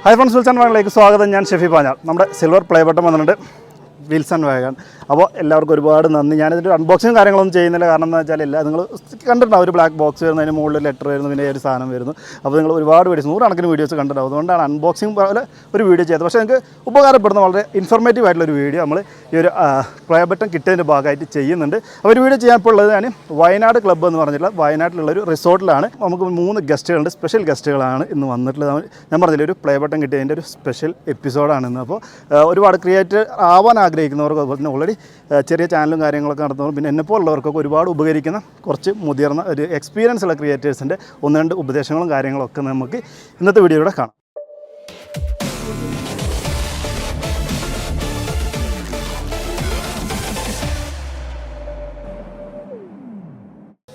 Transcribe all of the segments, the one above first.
Hi friends, Wheelsandwagen സ്വാഗതം. ഞാൻ ഷെഫി പാഞ്ഞാൾ. നമ്മുടെ സിൽവർ പ്ലേ ബട്ടൺ വന്നിട്ടുണ്ട്. Wheelsandwagen. അപ്പോൾ എല്ലാവർക്കും ഒരുപാട് നന്ദി. ഞാനിതൊരു അൺബോക്സിങ് കാര്യങ്ങളൊന്നും ചെയ്യുന്നില്ല. കാരണം എന്താ വെച്ചാൽ നിങ്ങൾ കണ്ടിട്ടുണ്ടാവും ഒരു ബ്ലാക്ക് ബോക്സ് വരുന്നു, അതിന് മുകളിൽ ലെറ്റർ വരുന്നു, പിന്നെ ഒരു സാധനം വരുന്നു. അപ്പോൾ നിങ്ങൾ ഒരുപാട് വീഡിയോസ് 100 കണക്കിന് വീഡിയോസ് കണ്ടിട്ടുണ്ടാവും. അതുകൊണ്ടാണ് അൺബോക്സിങ് പോലെ ഒരു വീഡിയോ ചെയ്തത്. പക്ഷേ നിങ്ങൾക്ക് ഉപകാരപ്പെടുന്ന വളരെ ഇൻഫോർമേറ്റീവ് ആയിട്ടുള്ളൊരു വീഡിയോ നമ്മൾ ഈ ഒരു പ്ലേ ബട്ടൺ കിട്ടിയതിൻ്റെ ഭാഗമായിട്ട് ചെയ്യുന്നുണ്ട്. അപ്പോൾ ഒരു വീഡിയോ ചെയ്യാൻ ഇപ്പോൾ ഉള്ളത് ഞാൻ വയനാട് ക്ലബ്ബ് എന്ന് പറഞ്ഞിട്ടുള്ള വയനാട്ടിലുള്ളൊരു റിസോർട്ടിലാണ്. നമുക്ക് 3 ഗസ്റ്റുകളുണ്ട്, സ്പെഷ്യൽ ഗസ്റ്റുകളാണ് ഇന്ന് വന്നിട്ടുള്ളത്. ഞാൻ പറഞ്ഞില്ല ഒരു പ്ലേ ബട്ടൺ കിട്ടിയതിൻ്റെ ഒരു സ്പെഷ്യൽ എപ്പിസോഡാണ് ഇന്ന്. അപ്പോൾ ഒരുപാട് ക്രിയേറ്റർ ആവാൻ ആഗ്രഹിക്കുന്നവർക്ക്, അതുപോലെ തന്നെ ഓൾറെഡി ചെറിയ ചാനലും കാര്യങ്ങളൊക്കെ നടത്തുന്നവർ, പിന്നെ എന്നെപ്പോലുള്ളവർക്കൊക്കെ ഒരുപാട് ഉപകരിക്കുന്ന കുറച്ച് മുതിർന്ന ഒരു എക്സ്പീരിയൻസ് ഉള്ള ക്രിയേറ്റേഴ്സിൻ്റെ 1-2 ഉപദേശങ്ങളും കാര്യങ്ങളൊക്കെ നമുക്ക് ഇന്നത്തെ വീഡിയോയിലൂടെ കാണാം.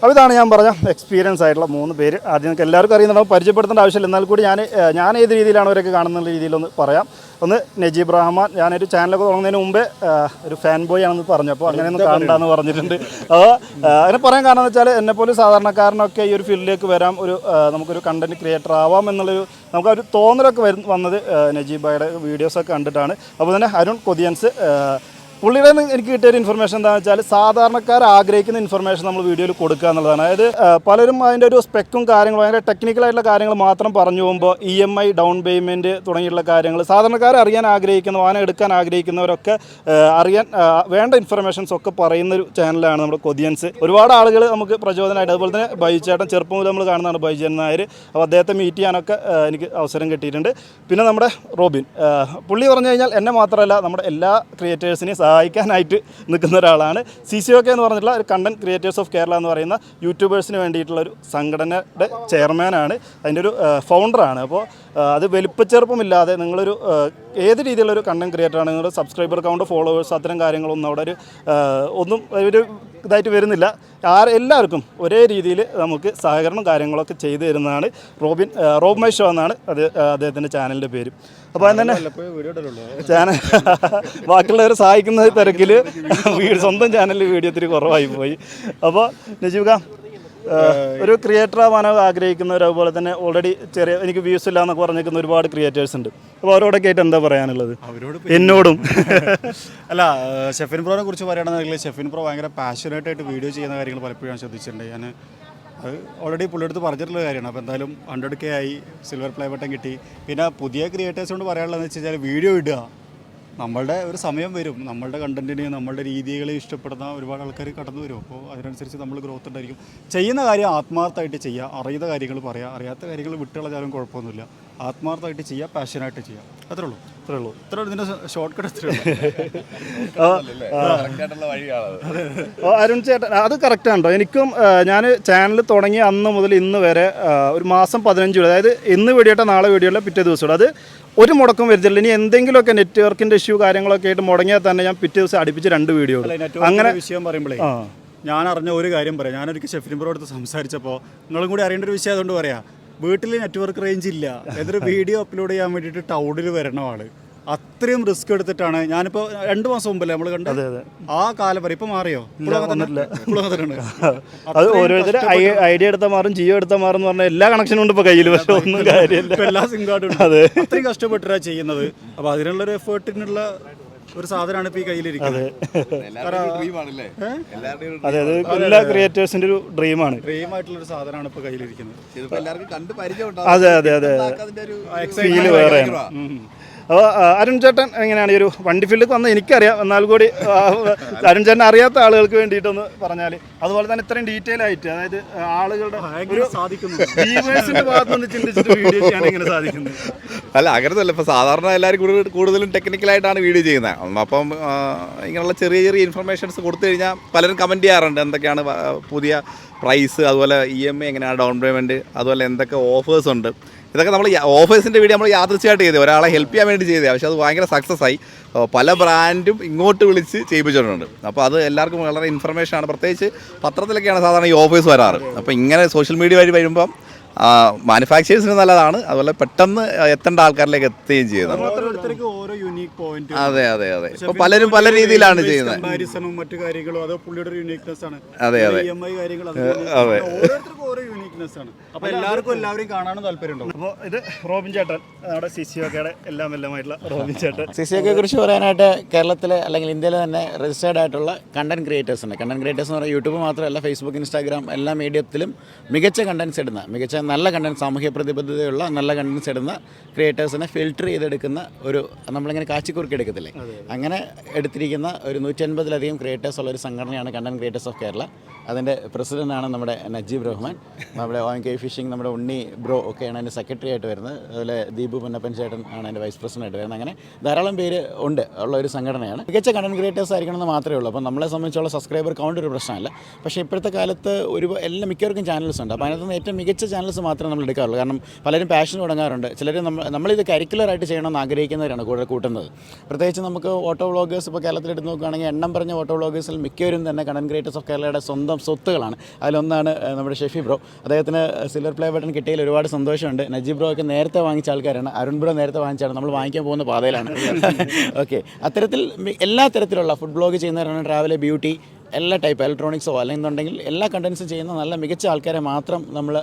അപ്പോൾ ഇതാണ് ഞാൻ പറഞ്ഞ എക്സ്പീരിയൻസ് ആയിട്ടുള്ള 3 പേര്. ആദ്യം നിങ്ങൾക്ക് എല്ലാവർക്കും അറിയുന്നുണ്ടാവും, പരിചയപ്പെടുത്തേണ്ട ആവശ്യമില്ല. എന്നാൽ കൂടി ഞാൻ ഏത് രീതിയിലാണ് അവരൊക്കെ കാണുന്ന രീതിയിലൊന്ന് പറയാം. ഒന്ന് നജീബ് റഹ്മാൻ. ഞാനൊരു ചാനലൊക്കെ തുടങ്ങുന്നതിന് മുമ്പേ ഒരു ഫാൻ ബോയ് ആണെന്ന് പറഞ്ഞു. അപ്പോൾ അങ്ങനെയൊന്നും കാണണ്ടെന്ന് പറഞ്ഞിട്ടുണ്ട്. അപ്പോൾ അതിനെ പറയാൻ കാരണം എന്ന് വെച്ചാൽ എന്നെപ്പോലെ സാധാരണക്കാരനൊക്കെ ഈ ഒരു ഫീൽഡിലേക്ക് വരാം, നമുക്കൊരു കണ്ടൻറ്റ് ക്രിയേറ്റർ ആവാം എന്നുള്ളൊരു നമുക്കൊരു തോന്നലൊക്കെ വന്നത് നജീബ് ഭായിയുടെ വീഡിയോസൊക്കെ കണ്ടിട്ടാണ്. അപ്പോൾ തന്നെ അരുൺ കൊതിയൻസ് പുള്ളിയുടെ എനിക്ക് കിട്ടിയൊരു ഇൻഫർമേഷൻ എന്താണെന്ന് വെച്ചാൽ സാധാരണക്കാർ ആഗ്രഹിക്കുന്ന ഇൻഫർമേഷൻ നമ്മൾ വീഡിയോയിൽ കൊടുക്കുക എന്നുള്ളതാണ്. അതായത് പലരും അതിൻ്റെ ഒരു സ്പെക്കും കാര്യങ്ങളും ഭയങ്കര ടെക്നിക്കലായിട്ടുള്ള കാര്യങ്ങൾ മാത്രം പറഞ്ഞു പോകുമ്പോൾ EMI ഡൗൺ പേയ്മെൻറ്റ് തുടങ്ങിയിട്ടുള്ള കാര്യങ്ങൾ സാധാരണക്കാർ അറിയാൻ ആഗ്രഹിക്കുന്ന, വാഹനം എടുക്കാൻ ആഗ്രഹിക്കുന്നവരൊക്കെ അറിയാൻ വേണ്ട ഇൻഫർമേഷൻസ് ഒക്കെ പറയുന്നൊരു ചാനലാണ് നമ്മുടെ കൊതിയൻസ്. ഒരുപാട് ആളുകൾ നമുക്ക് പ്രചോദനമായിട്ട്, അതുപോലെ തന്നെ ബൈചേട്ടൻ ചെറുപ്പം മുതൽ നമ്മൾ കാണുന്നതാണ് ബൈജൻ നായർ. അപ്പോൾ അദ്ദേഹത്തെ മീറ്റ് ചെയ്യാനൊക്കെ എനിക്ക് അവസരം കിട്ടിയിട്ടുണ്ട്. പിന്നെ നമ്മുടെ റോബിൻ, പുള്ളി പറഞ്ഞു കഴിഞ്ഞാൽ എന്നെ മാത്രമല്ല നമ്മുടെ എല്ലാ ക്രിയേറ്റേഴ്സിനെയും സഹായിക്കാനായിട്ട് നിൽക്കുന്ന ഒരാളാണ്. CCOK എന്ന് പറഞ്ഞിട്ടുള്ള ഒരു കണ്ടൻറ് ക്രിയേറ്റേഴ്സ് ഓഫ് കേരള എന്ന് പറയുന്ന യൂട്യൂബേഴ്സിന് വേണ്ടിയിട്ടുള്ളൊരു സംഘടനയുടെ ചെയർമാനാണ്, അതിൻ്റെ ഒരു ഫൗണ്ടറാണ്. അപ്പോൾ അത് വലിപ്പച്ചെറുപ്പമില്ലാതെ നിങ്ങളൊരു ഏത് രീതിയിലുള്ളൊരു കണ്ടൻറ് ക്രിയേറ്ററാണ്, നിങ്ങളുടെ സബ്സ്ക്രൈബർ കൗണ്ട്, ഫോളോവേഴ്സ്, അത്തരം കാര്യങ്ങളൊന്നും അവിടെ ഒന്നും ഒരു ഇതായിട്ട് വരുന്നില്ല. എല്ലാവർക്കും ഒരേ രീതിയിൽ നമുക്ക് സഹകരണം കാര്യങ്ങളൊക്കെ ചെയ്തു തരുന്നതാണ് റോബ് മൈ ഷോ എന്നാണ് അദ്ദേഹത്തിൻ്റെ ചാനലിൻ്റെ പേര്. അപ്പോൾ തന്നെ ചാനൽ ബാക്കിയുള്ളവരെ സഹായിക്കുന്ന തിരക്കിൽ സ്വന്തം ചാനലിൽ വീഡിയോ ഇത്തിരി കുറവായി പോയി. അപ്പോൾ നജീബ് ഒരു ക്രിയേറ്റർ ആവാനോ ആഗ്രഹിക്കുന്നവർ, അതുപോലെ തന്നെ ഓൾറെഡി എനിക്ക് വ്യൂസ് ഇല്ല എന്നൊക്കെ പറഞ്ഞിരിക്കുന്ന ഒരുപാട് ക്രിയേറ്റേഴ്സ് ഉണ്ട്. അപ്പോൾ അവരോടൊക്കെ ആയിട്ട് എന്താ പറയാനുള്ളത്? എന്നോടും അല്ല, ഷെഫിൻ പ്രോനെ കുറിച്ച് പറയുകയാണെന്നുണ്ടെങ്കിൽ ഷെഫിൻ പ്രോ ഭയങ്കര പാഷനേറ്റായിട്ട് വീഡിയോ ചെയ്യുന്ന കാര്യങ്ങൾ പലപ്പോഴും ഞാൻ ശ്രദ്ധിച്ചിട്ടുണ്ട്. ഞാൻ അത് ഓൾറെഡി പുള്ളിയെടുത്ത് പറഞ്ഞിട്ടുള്ള കാര്യമാണ്. അപ്പോൾ എന്തായാലും 100K ആയി, സിൽവർ പ്ലേ ബട്ടൺ കിട്ടി. പിന്നെ പുതിയ ക്രിയേറ്റേഴ്സ് കൊണ്ട് പറയാനുള്ളതെന്ന് വെച്ച് കഴിഞ്ഞാൽ വീഡിയോ ഇടുക. നമ്മളുടെ ഒരു സമയം വരും, നമ്മളുടെ കണ്ടൻറ്റിനെയും നമ്മളുടെ രീതികളെ ഇഷ്ടപ്പെടുന്ന ഒരുപാട് ആൾക്കാർ കടന്നു വരും. അപ്പോൾ അതിനനുസരിച്ച് നമ്മൾ ഗ്രോത്ത് ഉണ്ടായിരിക്കും. ചെയ്യുന്ന കാര്യം ആത്മാർത്ഥമായിട്ട് ചെയ്യുക, അറിയുന്ന കാര്യങ്ങൾ പറയുക, അറിയാത്ത കാര്യങ്ങൾ വിട്ടുകളഞ്ഞാലും കുഴപ്പമൊന്നുമില്ല. ആത്മാർത്ഥമായിട്ട് ചെയ്യുക, പാഷനായിട്ട് ചെയ്യുക, അത്രേ ഉള്ളൂ. ഇതിൻ്റെ ഷോർട്ട് കട്ട് അത്രേ ഉള്ളൂ. അരുൺ ചേട്ടൻ അത് കറക്റ്റാണ് കേട്ടോ. എനിക്കും ഞാൻ ചാനൽ തുടങ്ങിയ അന്ന് മുതൽ ഇന്ന് വരെ ഒരു മാസം 15, അതായത് ഇന്ന് വീഡിയോട്ടെ നാളെ വീഡിയോയിലെ പിറ്റേ ദിവസം അത് ഒരു മുടക്കം വരുത്തില്ല. ഇനി എന്തെങ്കിലുമൊക്കെ നെറ്റ്വർക്കിൻ്റെ ഇഷ്യൂ കാര്യങ്ങളൊക്കെ ആയിട്ട് മുടങ്ങിയാൽ തന്നെ ഞാൻ പിറ്റേ ദിവസം അടുപ്പിച്ച് 2 വീഡിയോ. അങ്ങനെ വിഷയം പറയുമ്പോഴേ ഞാൻ അറിഞ്ഞ ഒരു കാര്യം പറയാം. ഞാനൊരിക്കൽ ഷെഫിൻ ബ്രോ അടുത്ത് സംസാരിച്ചപ്പോൾ നിങ്ങളും കൂടി അറിയേണ്ട ഒരു വിഷയം അതുകൊണ്ട് പറയാം. വീട്ടിൽ നെറ്റ്വർക്ക് റേഞ്ച് ഇല്ല, എന്നിട്ട് വീഡിയോ അപ്ലോഡ് ചെയ്യാൻ വേണ്ടിയിട്ട് ടൗണിൽ വരണ ആള് അത്രയും റിസ്ക് എടുത്തിട്ടാണ്. ഞാനിപ്പോൾ 2 മാസം മുമ്പല്ലേ നമ്മൾ കണ്ടത്, ആ കാലം വരെ. ഇപ്പം മാറിയോ? അത് ഓരോരുത്തർ ഐഡിയ എടുത്താൽ മാറും, ജിയോ എടുത്താൽ മാറും എന്ന് പറഞ്ഞാൽ എല്ലാ കണക്ഷനും ഉണ്ട് ഇപ്പോൾ കയ്യിൽ. പക്ഷേ ഒന്നും കാര്യമില്ല, എല്ലാ സിം കാർഡും ഉണ്ട്. അത്രയും കഷ്ടപ്പെട്ടിട്ടാണ് ചെയ്യുന്നത്. അപ്പോൾ അതിനുള്ളൊരു എഫേർട്ടിനുള്ള ഒരു സാധനമാണ് ഇപ്പോൾ ഈ കയ്യിലിരിക്കുന്നത്. എല്ലാ ക്രിയേറ്റേഴ്സിൻ്റെ ഒരു ഡ്രീമാണ്, ഡ്രീമായിട്ടുള്ളൊരു സാധനമാണ് ഇപ്പോൾ കയ്യിലിരിക്കുന്നത്. അതെ ഫീല് വേറെയാണ്. അപ്പോൾ അരുൺ ചേട്ടൻ എങ്ങനെയാണ് ഈ ഒരു വണ്ടി ഫീൽഡിൽ വന്നത് എനിക്കറിയാം, എന്നാൽ കൂടി അരുൺ ചേട്ടൻ അറിയാത്ത ആളുകൾക്ക് വേണ്ടിയിട്ടൊന്ന് പറഞ്ഞാൽ, അതുപോലെ തന്നെ ഇത്രയും ഡീറ്റെയിൽ ആയിട്ട്, അതായത് ആളുകളുടെ വ്യൂവേഴ്സിന്റെ ഭാഗത്ത് നിന്ന് ചിന്തിച്ചിട്ട് വീഡിയോ ചെയ്യാൻ എങ്ങനെ സാധിക്കുന്നത്? അല്ല, അങ്ങനത്തെ ഇപ്പോൾ സാധാരണ എല്ലാവരും കൂടുതലും ടെക്നിക്കലായിട്ടാണ് വീഡിയോ ചെയ്യുന്നത്. അപ്പം ഇങ്ങനെയുള്ള ചെറിയ ഇൻഫർമേഷൻസ് കൊടുത്തു കഴിഞ്ഞാൽ പലരും കമൻറ്റ് ചെയ്യാറുണ്ട് എന്തൊക്കെയാണ് പുതിയ പ്രൈസ്, അതുപോലെ EMI എങ്ങനെയാണ്, ഡൗൺ പേയ്മെൻറ്റ്, അതുപോലെ എന്തൊക്കെ ഓഫേഴ്സ് ഉണ്ട്. ഇതൊക്കെ നമ്മൾ ഓഫേഴ്സിൻ്റെ വീഡിയോ നമ്മൾ യാദൃച്ഛികമായിട്ട് ചെയ്തത്, ഒരാളെ ഹെൽപ്പ് ചെയ്യാൻ വേണ്ടി ചെയ്തത്. പക്ഷേ അത് ഭയങ്കര സക്സസ് ആയി. പല ബ്രാൻഡും ഇങ്ങോട്ട് വിളിച്ച് ചെയ്യിപ്പിച്ചിട്ടുണ്ട്. അപ്പോൾ അത് എല്ലാവർക്കും വളരെ ഇൻഫർമേഷനാണ്. പ്രത്യേകിച്ച് പത്രത്തിലൊക്കെയാണ് സാധാരണ ഈ ഓഫേഴ്സ് വരാറ്. അപ്പോൾ ഇങ്ങനെ സോഷ്യൽ മീഡിയ വഴി വരുമ്പം മാനുഫാക്ചേഴ്സിന് നല്ലതാണ്, അതുപോലെ പെട്ടെന്ന് എത്തേണ്ട ആൾക്കാരിലേക്ക് എത്തുകയും ചെയ്യുന്നത്. അതെ ഇപ്പോൾ പലരും പല രീതിയിലാണ് ചെയ്യുന്നത്. മറ്റു കാര്യങ്ങളും അത് പുള്ളിയുടെ ഒരു യൂണിക്നെസ് ആണ്. അതെ വീക്ക്നെസ് ആണ്. അപ്പോൾ എല്ലാവരും കാണാനും താല്പര്യമുണ്ടോ? അപ്പോൾ ഇത് റോബിൻ ചേട്ടൻ, നമ്മുടെ CCOKയുടെ എല്ലാമായിട്ടുള്ള റോബിൻ ചേട്ടൻ. CCOKയെ കുറിച്ച് പറയാനായിട്ട് കേരളത്തിലെ അല്ലെങ്കിൽ ഇന്ത്യയിലെ തന്നെ രജിസ്റ്റേർഡ് ആയിട്ടുള്ള കണ്ടന്റ് ക്രിയേറ്റേഴ്സ് ഉണ്ട്. കണ്ടന്റ് ക്രിയേറ്റേഴ്സ് എന്ന് പറഞ്ഞാൽ യൂട്യൂബ് മാത്രമല്ല, ഫേസ്ബുക്ക്, ഇൻസ്റ്റാഗ്രാം എല്ലാ മീഡിയത്തിലും മികച്ച കണ്ടന്റ്സ് ഇടുന്ന, മികച്ച നല്ല കണ്ടന്റ്, സാമൂഹ്യ പ്രതിബദ്ധതയുള്ള നല്ല കണ്ടന്റ്സ് ഇടുന്ന ക്രിയേറ്റേഴ്സിനെ ഫിൽട്ടർ ചെയ്തെടുക്കുന്ന ഒരു, നമ്മളിങ്ങനെ കാച്ചിക്കുറുക്കി എടുക്കത്തില്ലേ, അങ്ങനെ എടുത്തിരിക്കുന്ന ഒരു 150-ലധികം ക്രിയേറ്റേഴ്സ് ഉള്ള ഒരു സംഘടനയാണ് കണ്ടന്റ് ക്രിയേറ്റേഴ്സ് ഓഫ് കേരള. അതിൻ്റെ പ്രസിഡൻ്റാണ് നമ്മുടെ നജീബ് റഹ്മാൻ. നമ്മുടെ ONK ഫിഷിംഗ് നമ്മുടെ ഉണ്ണി ബ്രോ ഒക്കെയാണ് അതിൻ്റെ സെക്രട്ടറി ആയിട്ട് വരുന്നത്. അതുപോലെ ദീപു പുന്നപ്പൻ ചേട്ടൻ ആണ് അതിൻ്റെ വൈസ് പ്രസിഡൻ്റ് ആയിട്ട് വരുന്നത്. അങ്ങനെ ധാരാളം പേര് ഉണ്ട് ഉള്ള ഒരു സംഘടനയാണ്. മികച്ച കണ്ടന്റ് ക്രിയേറ്റേഴ്സ് ആയിരിക്കണമെന്ന് മാത്രമേ ഉള്ളൂ. അപ്പോൾ നമ്മളെ സംബന്ധിച്ചുള്ള സബ്സ്ക്രൈബർ കൗണ്ട് ഒരു പ്രശ്നമല്ല. പക്ഷേ ഇപ്പോഴത്തെ കാലത്ത് മിക്കവർക്കും ചാനൽസ് ഉണ്ട്. അപ്പോൾ അതിനകത്ത് നിന്ന് ഏറ്റവും മികച്ച ചാനൽസ് മാത്രമേ നമ്മൾ എടുക്കാറുള്ളൂ. കാരണം പലരും പാഷൻ തുടങ്ങാറുണ്ട്. ചിലർ നമ്മളിത് കരിക്കുലറായിട്ട് ചെയ്യണമെന്ന് ആഗ്രഹിക്കുന്നവരാണ് കൂടുതൽ കൂട്ടുന്നത്. പ്രത്യേകിച്ച് നമുക്ക് ഓട്ടോ വ്ളോഗേഴ്സ് ഇപ്പോൾ കേരളത്തിലെടുത്ത് നോക്കുകയാണെങ്കിൽ എണ്ണം പറഞ്ഞ ഓട്ടോ വ്ളോഗേഴ്സിൽ മിക്കവരും തന്നെ കണ്ടന്റ് ക്രിയേറ്റേഴ്സ് ഓഫ് കേരളയുടെ സ്വന്തം സ്വത്തുകളാണ്. അതിലൊന്നാണ് നമ്മുടെ ഷെഫി ബ്രോ. അദ്ദേഹത്തിന് സിൽവർ പ്ലേ ബട്ടൺ കിട്ടിയതിൽ ഒരുപാട് സന്തോഷമുണ്ട്. നജീബ് ബ്രോ ഒക്കെ നേരത്തെ വാങ്ങിച്ച ആൾക്കാരാണ്. അരുൺ ബ്രോ നേരത്തെ വാങ്ങിച്ചാണ്. നമ്മൾ വാങ്ങിക്കാൻ പോകുന്ന പാതയിലാണ്. ഓക്കെ, അത്തരത്തിൽ എല്ലാ തരത്തിലുള്ള ഫുഡ് ബ്ലോഗ് ചെയ്യുന്നവരാണ്. ട്രാവൽ, ബ്യൂട്ടി, എല്ലാ ടൈപ്പ് ഇലക്ട്രോണിക്സോ അല്ലെന്നുണ്ടെങ്കിൽ എല്ലാ കണ്ടൻസും ചെയ്യുന്ന നല്ല മികച്ച ആൾക്കാരെ മാത്രം നമ്മൾ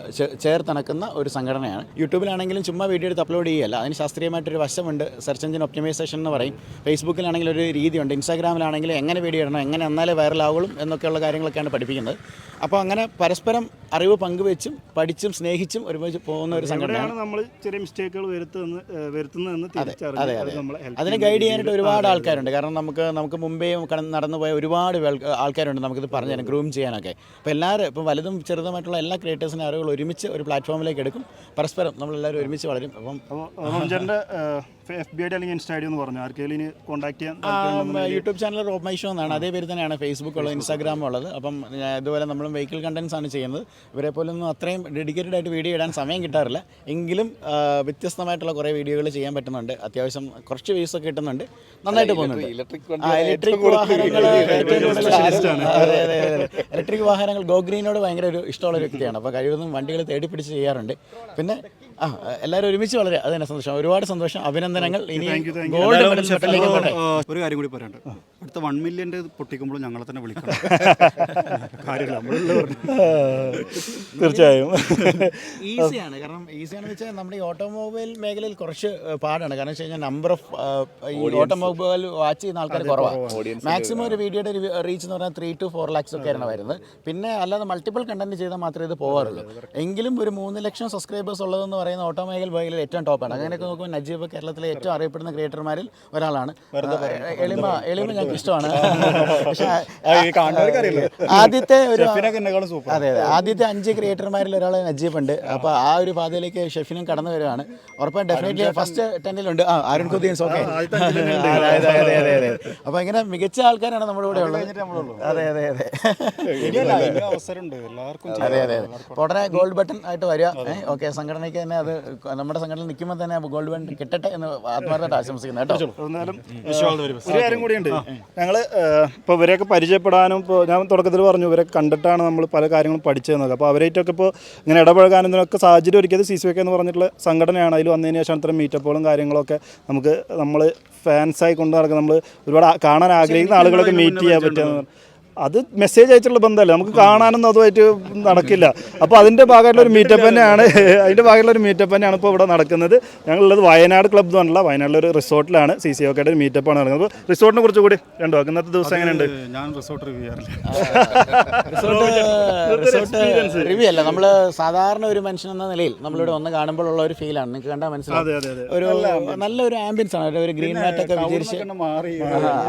ചേർത്തിണക്കുന്ന ഒരു സംഘടനയാണ്. യൂട്യൂബിലാണെങ്കിലും ചുമ്മാ വീഡിയോ എടുത്ത് അപ്ലോഡ് ചെയ്യുകയല്ല, അതിന് ശാസ്ത്രീയമായിട്ടൊരു വശമുണ്ട്. സെർച്ച് എഞ്ചിൻ ഒപ്റ്റിമൈസേഷൻ എന്ന് പറയും. ഫേസ്ബുക്കിലാണെങ്കിൽ ഒരു രീതിയുണ്ട്. ഇൻസ്റ്റാഗ്രാമിലാണെങ്കിൽ എങ്ങനെ വീഡിയോ ഇടണം, എങ്ങനെ എന്നാലേ വൈറലാവുള്ളൂ എന്നൊക്കെയുള്ള കാര്യങ്ങളൊക്കെയാണ് പഠിപ്പിക്കുന്നത്. അപ്പോൾ അങ്ങനെ പരസ്പരം അറിവ് പങ്കുവെച്ചും പഠിച്ചും സ്നേഹിച്ചും ഒരുമിച്ച് പോകുന്ന ഒരു സംഘടനയാണ്. നമ്മൾ ചെറിയ മിസ്റ്റേക്കുകൾ വരുത്തുന്നതെന്ന് അതിനെ ഗൈഡ് ചെയ്യാനായിട്ട് ഒരുപാട് ആൾക്കാരുണ്ട്. കാരണം നമുക്ക് മുമ്പേ നടന്നുപോയ ഒരുപാട് ആൾക്കാരുണ്ട് നമുക്കിത് പറഞ്ഞു തരാൻ, ഗ്രൂം ചെയ്യാനൊക്കെ. അപ്പോൾ എല്ലാവരും ഇപ്പം വലുതും ചെറുതുമായിട്ടുള്ള എല്ലാ ക്രിയേറ്റേഴ്സിനെ അറിവുകൾ ഒരുമിച്ച് ഒരു പ്ലാറ്റ്ഫോമിലേക്ക് എടുക്കും. പരസ്പരം നമ്മളെല്ലാവരും ഒരുമിച്ച് വളരും. അപ്പം FB അല്ലെങ്കിൽ ഇൻസ്റ്റാ എന്ന് പറഞ്ഞു ആർക്കെങ്കിലും കോൺടാക്ട് ചെയ്യാൻ YouTube channel Rob my show എന്നാണ്. അതേ പേര് തന്നെയാണ് ഫേസ്ബുക്ക് ഉള്ളത്, ഇൻസ്റ്റാഗ്രാം ഉള്ളത്. അപ്പം ഇതുപോലെ നമ്മളും വെഹിക്കിൾ കണ്ടൻസ് ആണ് ചെയ്യുന്നത്. ഇവരെ പോലൊന്നും അത്രയും ഡെഡിക്കേറ്റഡ് ആയിട്ട് വീഡിയോ ഇടാൻ സമയം കിട്ടാറില്ല. എങ്കിലും വ്യത്യസ്തമായിട്ടുള്ള കുറേ വീഡിയോകൾ ചെയ്യാൻ പറ്റുന്നുണ്ട്. അത്യാവശ്യം കുറച്ച് വ്യൂസ് ഒക്കെ കിട്ടുന്നുണ്ട്. നന്നായിട്ട് പോകുന്നുണ്ട്. ഇലക്ട്രിക് വാഹനങ്ങൾ ഗോഗ്രീനോട് ഭയങ്കര ഒരു ഇഷ്ടമുള്ള ഒരു വ്യക്തിയാണ്. അപ്പോൾ കഴിവതും വണ്ടികൾ തേടി പിടിച്ച് ചെയ്യാറുണ്ട്. പിന്നെ എല്ലാവരും ഒരുമിച്ച് വളരെ അത് തന്നെ സന്തോഷം, ഒരുപാട് സന്തോഷം, അഭിനന്ദനങ്ങൾ. ഇനി ഗോൾഡ് മെഡലിലേക്ക് പോട്ടെ. ഒരു കാര്യം കൂടി പറയാനുണ്ട്. അടുത്ത 1 മില്യൺ പൊട്ടിക്കുമ്പോൾ ഞങ്ങളെ തന്നെ വിളിക്കണം. തീർച്ചയായും ഈസിയാണ്. കാരണം ഈസിയാണെന്ന് വെച്ചാൽ നമ്മുടെ ഈ ഓട്ടോമൊബൈൽ മേഖലയിൽ കുറച്ച് പാടാണ്. കാരണം വെച്ച് കഴിഞ്ഞാൽ നമ്പർ ഓഫ് ഈ ഓട്ടോമൊബൈൽ വാച്ച് ചെയ്യുന്ന ആൾക്കാർ കുറവാണ്. മാക്സിമം ഒരു വീഡിയോയുടെ റീച്ച് എന്ന് പറഞ്ഞാൽ 3 to 4 lakhs ഒക്കെയാണ് വരുന്നത്. പിന്നെ അല്ലാതെ മൾട്ടിപ്പിൾ കണ്ടന്റ് ചെയ്താൽ മാത്രമേ ഇത് പോകാറുള്ളൂ. എങ്കിലും ഒരു 3 ലക്ഷം സബ്സ്ക്രൈബേഴ്സ് ഉള്ളതെന്ന് പറയുന്ന ഓട്ടോമൊബൈൽ മേഖലയിൽ ഏറ്റവും ടോപ്പാണ്. അങ്ങനെയൊക്കെ നോക്കുമ്പോൾ നജീബ് കേരളത്തിലെ ഏറ്റവും അറിയപ്പെടുന്ന ക്രിയേറ്റർമാരിൽ ഒരാളാണ്. എളിമ ഞങ്ങൾക്ക് ഇഷ്ടമാണ്. പക്ഷേ ആദ്യത്തെ 5 ക്രിയേറ്റർമാരിൽ ഒരാൾ നജീബ് ഉണ്ട്. അപ്പോൾ ആ ഒരു പാതയിലേക്ക് ഷെഫിനും കടന്നു വരുവാണ്. ഉറപ്പായും ഡെഫിനറ്റ്ലി ഫസ്റ്റ് 10-ലുണ്ട്. അരുൺ കുദ്ദീൻസ് ഓക്കെ. അതെ. അപ്പോൾ ഇങ്ങനെ മികച്ച ആൾക്കാരാണ് നമ്മുടെ കൂടെ ഉള്ളത്. അതെ. ഉടനെ ഗോൾഡ് ബട്ടൺ ആയിട്ട് വരിക. ഓക്കെ, സംഘടനയ്ക്ക് തന്നെ അത് നമ്മുടെ സംഘടന നിൽക്കുമ്പോൾ തന്നെ ഗോൾഡ് ബട്ടൺ കിട്ടട്ടെ എന്ന് ആത്മാർത്ഥമായിട്ട് ആശംസിക്കുന്നു കേട്ടോ. ഒരു കാര്യം കൂടിയുണ്ട്. ഞങ്ങൾ ഇപ്പോൾ ഇവരെയൊക്കെ പരിചയപ്പെടാനും, ഇപ്പോൾ ഞാൻ തുടക്കത്തിൽ പറഞ്ഞു ഇവരെ കണ്ടിട്ടാണ് നമ്മൾ പല കാര്യങ്ങളും പഠിച്ചതെന്നത്. അപ്പോൾ അവരായിട്ടൊക്കെ ഇപ്പോൾ ഇങ്ങനെ ഇടപഴകാനും ഇതിനൊക്കെ സാഹചര്യം ഒരുക്കിയത് CCOK എന്ന് പറഞ്ഞിട്ടുള്ള സംഘടനയാണ്. അതിൽ വന്നതിന് ശേഷം ഇത്തരം മീറ്റപ്പുകളും കാര്യങ്ങളൊക്കെ നമ്മൾ ഫാൻസായി കൊണ്ട് നടക്കുക, നമ്മൾ ഒരുപാട് കാണാൻ ആഗ്രഹിക്കുന്ന ആളുകളൊക്കെ മീറ്റ് ചെയ്യാൻ പറ്റുക. അത് മെസ്സേജ് അയച്ചുള്ള ബന്ധമല്ല, നമുക്ക് കാണാനൊന്നും അതുമായിട്ട് നടക്കില്ല. അപ്പോൾ അതിൻ്റെ ഭാഗമായിട്ടുള്ളൊരു മീറ്റപ്പ് തന്നെയാണ് ഇപ്പോൾ ഇവിടെ നടക്കുന്നത്. ഞങ്ങളുള്ളത് വയനാട് ക്ലബ്ബ് എന്ന് പറഞ്ഞില്ല, വയനാട്ടിലൊരു റിസോർട്ടിലാണ് CCOKയുടെ ഒരു മീറ്റപ്പാണ് നടക്കുന്നത്. അപ്പോൾ റിസോർട്ടിനെ കുറിച്ച് കൂടി രണ്ടു വാക്ക്. ഇന്നത്തെ ദിവസം എങ്ങനെയുണ്ട്? ഞാൻ റിസോർട്ട് റിവ്യൂ ചെയ്യാറില്ല. റിസോർട്ട് റിവ്യൂ അല്ല, നമ്മൾ സാധാരണ ഒരു മനുഷ്യൻ എന്ന നിലയിൽ നമ്മളിവിടെ ഒന്ന് കാണുമ്പോൾ ഉള്ള ഒരു ഫീലാണ്. നിങ്ങൾക്ക് കണ്ടാൽ മനസ്സിലാവും. ഒരു നല്ലൊരു ആംബിയൻസ് ആണ്. ഒരു ഗ്രീൻ മാറ്റൊക്കെ വിചാരിച്ച്.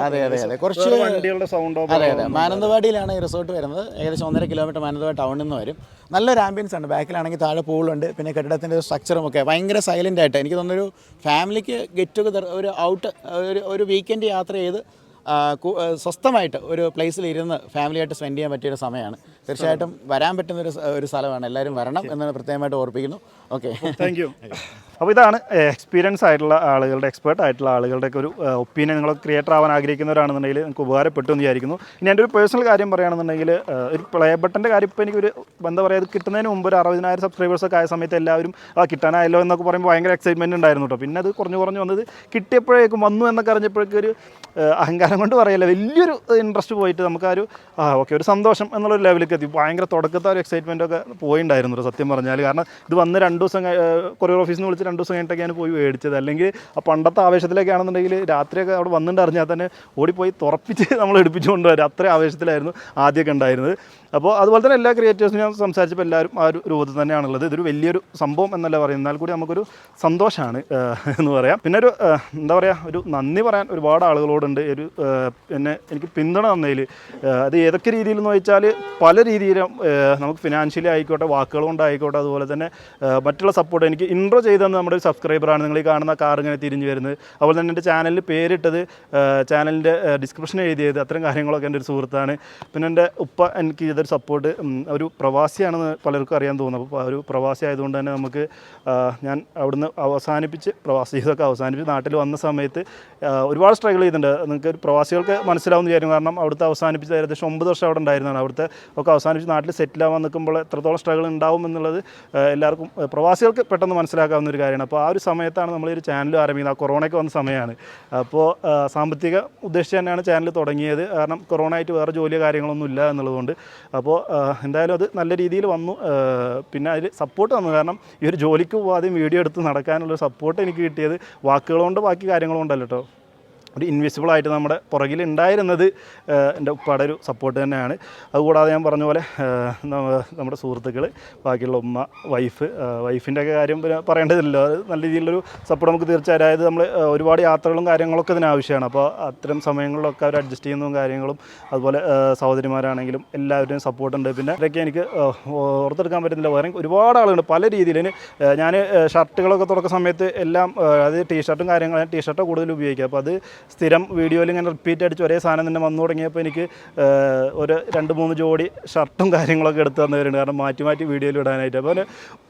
അതെ കുറച്ച് വണ്ടികളുടെ സൗണ്ട്. അതെ മാനന്തവാടിയിലാണ് ഈ റിസോർട്ട് വരുന്നത്. ഏകദേശം 1.5 കിലോമീറ്റർ മാനന്തവാടി ടൗണിൽ നിന്ന് വരും. നല്ലൊരു ആംബിയൻസ് ഉണ്ട്. ബാക്കിലാണെങ്കിൽ താഴെ പൂളുണ്ട്. പിന്നെ കെട്ടിടത്തിൻ്റെ സ്ട്രക്ചറും ഒക്കെ ഭയങ്കര സൈലൻ്റ് ആയിട്ട്. എനിക്ക് തോന്നുന്നൊരു ഫാമിലിക്ക് ഗെറ്റ് ടുഗദർ, ഒരു വീക്കെൻഡ് യാത്ര ചെയ്ത് സ്വസ്ഥമായിട്ട് ഒരു പ്ലേസിൽ ഇരുന്ന് ഫാമിലിയായിട്ട് സ്പെൻഡ് ചെയ്യാൻ പറ്റിയൊരു സമയമാണ്. തീർച്ചയായിട്ടും വരാൻ പറ്റുന്ന ഒരു സ്ഥലമാണ്. എല്ലാവരും വരണം എന്ന് പ്രത്യേകമായിട്ട് ഓർപ്പിക്കുന്നു. Okay, thank you. അപ്പോൾ ഇതാണ് എക്സ്പീരിയൻസ് ആയിട്ടുള്ള ആളുകളുടെ, എക്സ്പേർട്ട് ആയിട്ടുള്ള ആളുകളുടെയൊക്കെ ഒരു ഒപ്പീനിയൻ. നിങ്ങൾ ക്രിയേറ്റർ ആവാൻ ആഗ്രഹിക്കുന്നവരാണെന്നുണ്ടെങ്കിൽ നിങ്ങൾക്ക് ഉപകാരപ്പെട്ടു എന്ന് വിചാരിക്കുന്നു. ഇനി എൻ്റെ ഒരു പേഴ്സണൽ കാര്യം പറയുകയാണെന്നുണ്ടെങ്കിൽ, ഒരു പ്ലേ ബട്ടൻ്റെ കാര്യം ഇപ്പോൾ എനിക്കൊരു എന്താ പറയുക, അത് കിട്ടുന്നതിന് മുമ്പ് ഒരു 60,000 സബ്സ്ക്രൈബേഴ്സൊക്കെ ആയ സമയത്ത് എല്ലാവരും കിട്ടാനായല്ലോ എന്നൊക്കെ പറയുമ്പോൾ ഭയങ്കര എക്സൈറ്റ്മെൻറ്റ് ഉണ്ടായിരുന്നു കേട്ടോ. പിന്നെ അത് കുറഞ്ഞു വന്നത് കിട്ടിയപ്പോഴേക്കും വന്നു എന്നൊക്കെ അറിഞ്ഞപ്പോഴേക്കും ഒരു അഹങ്കാരം കൊണ്ട് പറയല്ല, വലിയൊരു ഇൻട്രസ്റ്റ് പോയിട്ട് നമുക്ക് ഓക്കെ ഒരു സന്തോഷം എന്നുള്ളൊരു ലെവലിലേക്ക് എത്തി. ഭയങ്കര തുടക്കത്തെ ഒരു എക്സൈറ്റ്മെൻറ്റൊക്കെ പോയിണ്ടായിരുന്നു സത്യം പറഞ്ഞാൽ. കാരണം ഇത് വന്ന് 2 ദിവസം കൊറിയർ ഓഫീസിൽ നിന്ന് വിളിച്ച് 2 ദിവസം കഴിഞ്ഞിട്ടൊക്കെയാണ് പോയി മേടിച്ചത്. അല്ലെങ്കിൽ ആ പണ്ടത്തെ ആവേശത്തിലൊക്കെ ആണെന്നുണ്ടെങ്കിൽ രാത്രിയൊക്കെ അവിടെ വന്നിട്ട് അറിഞ്ഞാൽ തന്നെ ഓടിപ്പോയി തുറപ്പിച്ച് നമ്മൾ എടുപ്പിച്ചു കൊണ്ടുവരും. അത്രയും ആവേശത്തിലായിരുന്നു ആദ്യമൊക്കെ ഉണ്ടായിരുന്നത്. അപ്പോൾ അതുപോലെ തന്നെ എല്ലാ ക്രിയേറ്റേഴ്സും ഞാൻ സംസാരിച്ചപ്പോൾ എല്ലാവരും ആ ഒരു രൂപത്തിൽ തന്നെയാണുള്ളത്. ഇതൊരു വലിയൊരു സംഭവം എന്നല്ല പറയുന്നത്, എന്നാൽ കൂടി നമുക്കൊരു സന്തോഷമാണ് എന്ന് പറയാം. പിന്നെ ഒരു എന്താ പറയുക, ഒരു നന്ദി പറയാൻ ഒരുപാട് ആളുകളോടുണ്ട്. പിന്നെ എനിക്ക് പിന്തുണ തന്നതിൽ. അത് ഏതൊക്കെ രീതിയിൽ എന്ന് വെച്ചാൽ പല രീതിയിലും നമുക്ക് ഫിനാൻഷ്യലി ആയിക്കോട്ടെ, വാക്കുകൾ കൊണ്ടായിക്കോട്ടെ, അതുപോലെ തന്നെ മറ്റുള്ള സപ്പോർട്ട്. എനിക്ക് ഇൻട്രോ ചെയ്തതെന്ന് നമ്മുടെ ഒരു സബ്സ്ക്രൈബറാണ്, നിങ്ങൾ ഈ കാണുന്ന കാർ ഇങ്ങനെ തിരിഞ്ഞ് വരുന്നത്. അതുപോലെ തന്നെ എൻ്റെ ചാനലിൽ പേരിട്ടത്, ചാനലിൻ്റെ ഡിസ്ക്രിപ്ഷൻ എഴുതിയത്, അത്തരം കാര്യങ്ങളൊക്കെ എൻ്റെ ഒരു സുഹൃത്താണ്. പിന്നെ എൻ്റെ ഉപ്പ എനിക്ക് ചെയ്തൊരു സപ്പോർട്ട്. ഒരു പ്രവാസിയാണെന്ന് പലർക്കും അറിയാൻ തോന്നുന്നു. അപ്പോൾ ഒരു പ്രവാസി ആയതുകൊണ്ട് തന്നെ നമുക്ക് ഞാൻ അവിടുന്ന് പ്രവാസി ജീവിതമൊക്കെ അവസാനിപ്പിച്ച് നാട്ടിൽ വന്ന സമയത്ത് ഒരുപാട് സ്ട്രഗിൾ ചെയ്തിട്ടുണ്ട്. നിങ്ങൾക്ക് ഒരു പ്രവാസികൾക്ക് മനസ്സിലാവുന്ന വിചാരിക്കും. കാരണം അവിടുത്തെ അവസാനിപ്പിച്ച് ഏകദേശം 9 വർഷം അവിടെ ഉണ്ടായിരുന്നതാണ്. അവിടുത്തെ ഒക്കെ അവസാനിപ്പിച്ച് നാട്ടിൽ സെറ്റിലാവാൻ നിൽക്കുമ്പോൾ എത്രത്തോളം സ്ട്രഗിൾ ഉണ്ടാവും എന്നുള്ളത് എല്ലാവർക്കും പ്രവാസികൾക്ക് പെട്ടെന്ന് മനസ്സിലാക്കാവുന്ന ഒരു കാര്യമാണ്. അപ്പോൾ ആ ഒരു സമയത്താണ് നമ്മൾ ഈ ഒരു ചാനൽ ആരംഭിക്കുന്നത്. ആ കൊറോണയ്ക്ക് വന്ന സമയമാണ്. അപ്പോൾ സാമ്പത്തിക ഉദ്ദേശിച്ച് തന്നെയാണ് ചാനൽ തുടങ്ങിയത്. കാരണം കൊറോണ ആയിട്ട് വേറെ ജോലിയോ കാര്യങ്ങളൊന്നും ഇല്ല എന്നുള്ളതുകൊണ്ട്. അപ്പോൾ എന്തായാലും അത് നല്ല രീതിയിൽ വന്നു. പിന്നെ അതിൽ സപ്പോർട്ട് വന്നു. കാരണം ഈ ഒരു ജോലിക്ക് പോകാതെയും വീഡിയോ എടുത്ത് നടക്കാനുള്ളൊരു സപ്പോർട്ട് എനിക്ക് കിട്ടിയത് വാക്കുകളുകൊണ്ട് ബാക്കി കാര്യങ്ങളുകൊണ്ടല്ല കേട്ടോ. ഒരു ഇൻവിസിബിളായിട്ട് നമ്മുടെ പുറകിൽ ഉണ്ടായിരുന്നത് എൻ്റെ ഉപ്പയുടെ ഒരു സപ്പോർട്ട് തന്നെയാണ്. അതുകൂടാതെ ഞാൻ പറഞ്ഞ പോലെ നമ്മുടെ സുഹൃത്തുക്കൾ, ബാക്കിയുള്ള ഉമ്മ, വൈഫിൻ്റെ ഒക്കെ കാര്യം പറയേണ്ടതില്ലല്ലോ. അത് നല്ല രീതിയിലൊരു സപ്പോർട്ട് നമുക്ക് തീർച്ചയായും. അതായത് നമ്മൾ ഒരുപാട് യാത്രകളും കാര്യങ്ങളൊക്കെ ഇതിനാവശ്യമാണ്. അപ്പോൾ അത്തരം സമയങ്ങളിലൊക്കെ അവർ അഡ്ജസ്റ്റ് ചെയ്യുന്നതും കാര്യങ്ങളും, അതുപോലെ സഹോദരിമാരാണെങ്കിലും എല്ലാവരുടെയും സപ്പോർട്ടുണ്ട്. പിന്നെ ഇതൊക്കെ എനിക്ക് ഓർത്തെടുക്കാൻ പറ്റുന്നില്ല. വേറെ ഒരുപാട് ആളുകളുണ്ട് പല രീതിയിൽ. ഞാൻ ഷർട്ടുകളൊക്കെ തുറക്കുന്ന സമയത്ത് എല്ലാം, അത് ടീഷർട്ടും കാര്യങ്ങളും, ടീഷർട്ടോ കൂടുതൽ ഉപയോഗിക്കുക. അപ്പോൾ അത് സ്ഥിരം വീഡിയോയിൽ ഇങ്ങനെ റിപ്പീറ്റ് അടിച്ച് ഒരേ സാധനം തന്നെ വന്നു തുടങ്ങിയപ്പോൾ എനിക്ക് ഒരു 2-3 ജോഡി ഷർട്ടും കാര്യങ്ങളൊക്കെ എടുത്ത് തന്നവരുണ്ട്. കാരണം മാറ്റി മാറ്റി വീഡിയോയിൽ ഇടാനായിട്ട്. അപ്പോൾ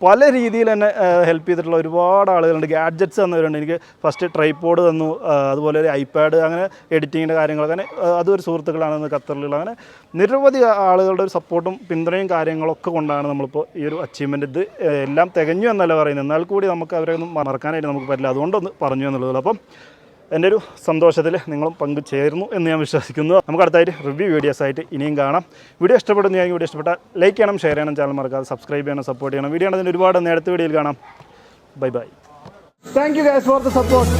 പല രീതിയിൽ തന്നെ ഹെൽപ്പ് ചെയ്തിട്ടുള്ള ഒരുപാട് ആളുകളുണ്ട്. ഗാഡ്ജറ്റ്സ് തന്നവരുണ്ട്. എനിക്ക് ഫസ്റ്റ് ട്രൈപോഡ് തന്നു, അതുപോലെ ഒരു ഐപാഡ്, അങ്ങനെ എഡിറ്റിങ്ങിൻ്റെ കാര്യങ്ങളൊക്കെ. അങ്ങനെ അതൊരു സുഹൃത്തുക്കളാണെന്ന് ഖത്തറിലുള്ള. അങ്ങനെ നിരവധി ആളുകളുടെ ഒരു സപ്പോർട്ടും പിന്തുണയും കാര്യങ്ങളൊക്കെ കൊണ്ടാണ് നമ്മളിപ്പോൾ ഈ ഒരു അച്ചീവ്മെൻറ്റ്. ഇത് എല്ലാം തികഞ്ഞു എന്നല്ല പറയുന്നത്, എന്നാൽ കൂടി നമുക്ക് അവരെ ഒന്നും മറക്കാനായിട്ട് നമുക്ക് പറ്റില്ല. അതുകൊണ്ടൊന്ന് പറഞ്ഞു എന്നുള്ളൂ. അപ്പം എൻ്റെ ഒരു സന്തോഷത്തിൽ നിങ്ങളും പങ്കുചേർന്നു എന്ന് ഞാൻ വിശ്വസിക്കുന്നു. നമുക്ക് അടുത്തായിട്ട് റിവ്യൂ വീഡിയോസായിട്ട് ഇനിയും കാണാം. വീഡിയോ ഇഷ്ടപ്പെടുന്ന വീഡിയോ ഇഷ്ടപ്പെട്ടാൽ ലൈക്ക് ചെയ്യണം, ഷെയർ ചെയ്യണം, ചാനൽ മറക്കാതെ സബ്സ്ക്രൈബ് ചെയ്യണം, സപ്പോർട്ട് ചെയ്യണം. വീഡിയോ ആണെങ്കിൽ ഒരുപാട് നേരത്തെ വീഡിയോയിൽ കാണാം. Bye bye. Thank you guys for the support.